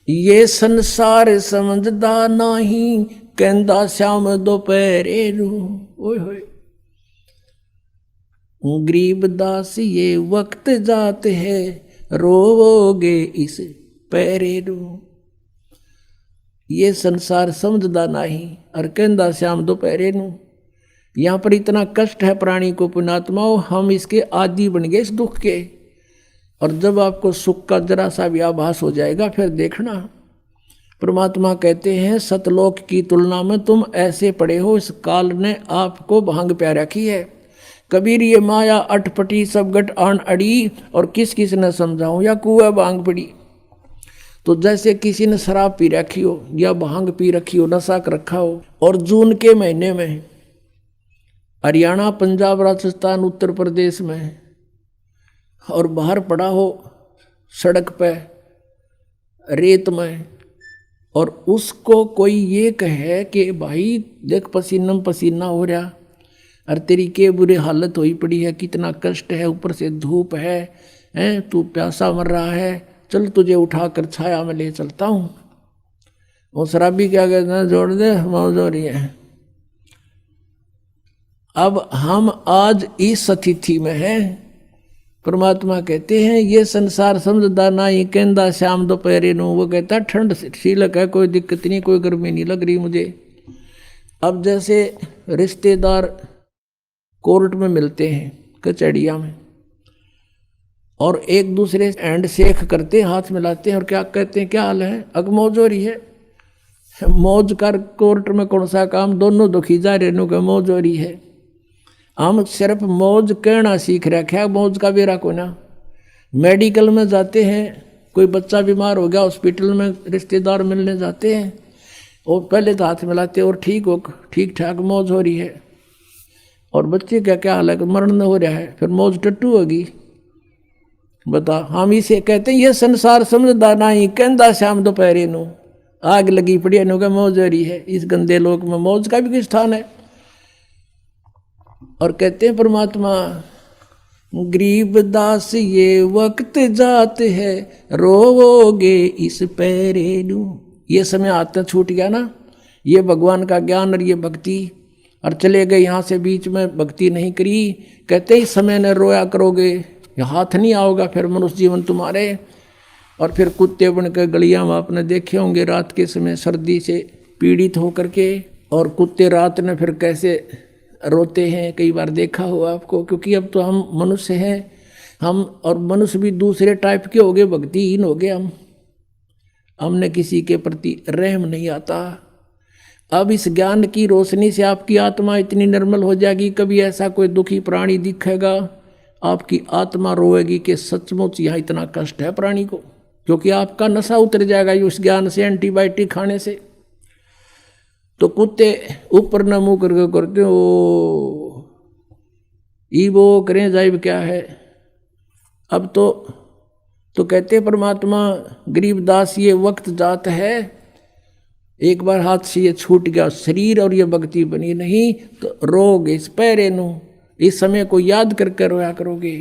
ये संसार समझदा नाही, कहंदा श्याम दोपहरे रू। ओए होए, गरीब दास ये वक्त जात है, रोवोगे इस पैरे रू। ये संसार समझदा नहीं और कहंदा श्याम दोपहरे नू। यहाँ पर इतना कष्ट है प्राणी को पुण्यात्माओं, हम इसके आदी बन गए इस दुख के। और जब आपको सुख का जरा सा भी आभास हो जाएगा फिर देखना। परमात्मा कहते हैं सतलोक की तुलना में तुम ऐसे पड़े हो, इस काल ने आपको भांग प्या रखी है। कबीर ये माया अटपटी सब गट आन अड़ी, और किस किस ने समझाऊं या कुआ भांग पड़ी। तो जैसे किसी ने शराब पी रखी हो या भांग पी रखी हो, नशा कर रखा हो, और जून के महीने में हरियाणा, पंजाब, राजस्थान, उत्तर प्रदेश में, और बाहर पड़ा हो सड़क पे रेत में, और उसको कोई ये कहे कि भाई देख पसीना पसीना हो रहा, और तेरी के बुरी हालत हुई पड़ी है, कितना कष्ट है, ऊपर से धूप है, तू प्यासा मर रहा है, चल तुझे उठाकर छाया में ले चलता हूँ। वो शराबी क्या कहते हैं, जोड़ दे मौज हो रही है। अब हम आज इस स्थिति में हैं। परमात्मा कहते हैं ये संसार समझदा नहीं, कहंदा श्याम दोपहरे नू। वो कहता ठंड शीलक है, कोई दिक्कत नहीं, कोई गर्मी नहीं लग रही मुझे। अब जैसे रिश्तेदार कोर्ट में मिलते हैं, कचहरिया में, और एक दूसरे हैंड शेक करते हैं, हाथ मिलाते हैं, और क्या कहते हैं, क्या हाल है, अग मौज हो रही है। मौज कर कोर्ट में कौन सा काम, दोनों दुखी जा रहे नो के मौज हो रही है। हम सिर्फ मौज कहना सीख रखे हैं, मौज का बेरा को ना। मेडिकल में जाते हैं, कोई बच्चा बीमार हो गया, हॉस्पिटल में रिश्तेदार मिलने जाते हैं, और पहले तो हाथ मिलाते हैं और ठीक ठाक मौज हो रही है। और बच्चे का क्या हाल है, मरण हो रहा है, फिर मौज टट्टू होगी। बता, हम इसे कहते हैं ये संसार समझदा नहीं, कहंदा श्याम दोपहरे नू। आग लगी पड़ी नो का मौज हो रही है। इस गंदे लोक में मौज का भी कोई स्थान है। और कहते हैं परमात्मा गरीब दास ये वक्त जात है, रोवोगे इस पैरे नू। ये समय आते छूट गया ना, ये भगवान का ज्ञान और ये भक्ति, और चले गए यहाँ से, बीच में भक्ति नहीं करी। कहते ही समय ने रोया करोगे, हाथ नहीं आओगा फिर मनुष्य जीवन तुम्हारे। और फिर कुत्ते बन कर गलियाँ में आपने देखे होंगे रात के समय सर्दी से पीड़ित होकर के, और कुत्ते रात में फिर कैसे रोते हैं, कई बार देखा हुआ आपको। क्योंकि अब तो हम मनुष्य हैं, हम और मनुष्य भी दूसरे टाइप के हो गए, भक्तिहीन हो गए हमने किसी के प्रति रहम नहीं आता। अब इस ज्ञान की रोशनी से आपकी आत्मा इतनी निर्मल हो जाएगी, कभी ऐसा कोई दुखी प्राणी दिखेगा, आपकी आत्मा रोएगी कि सचमुच यहाँ इतना कष्ट है प्राणी को। क्योंकि आपका नशा उतर जाएगा उस ज्ञान से, एंटीबायोटिक खाने से। तो कुत्ते ऊपर न मुँह करके करते हो ई वो करें जाइब क्या है। अब तो कहते परमात्मा गरीबदास ये वक्त जात है, एक बार हाथ से ये छूट गया शरीर और ये भक्ति बनी नहीं, तो रोग इस पैरे नू। इस समय को याद करके रोया करोगे।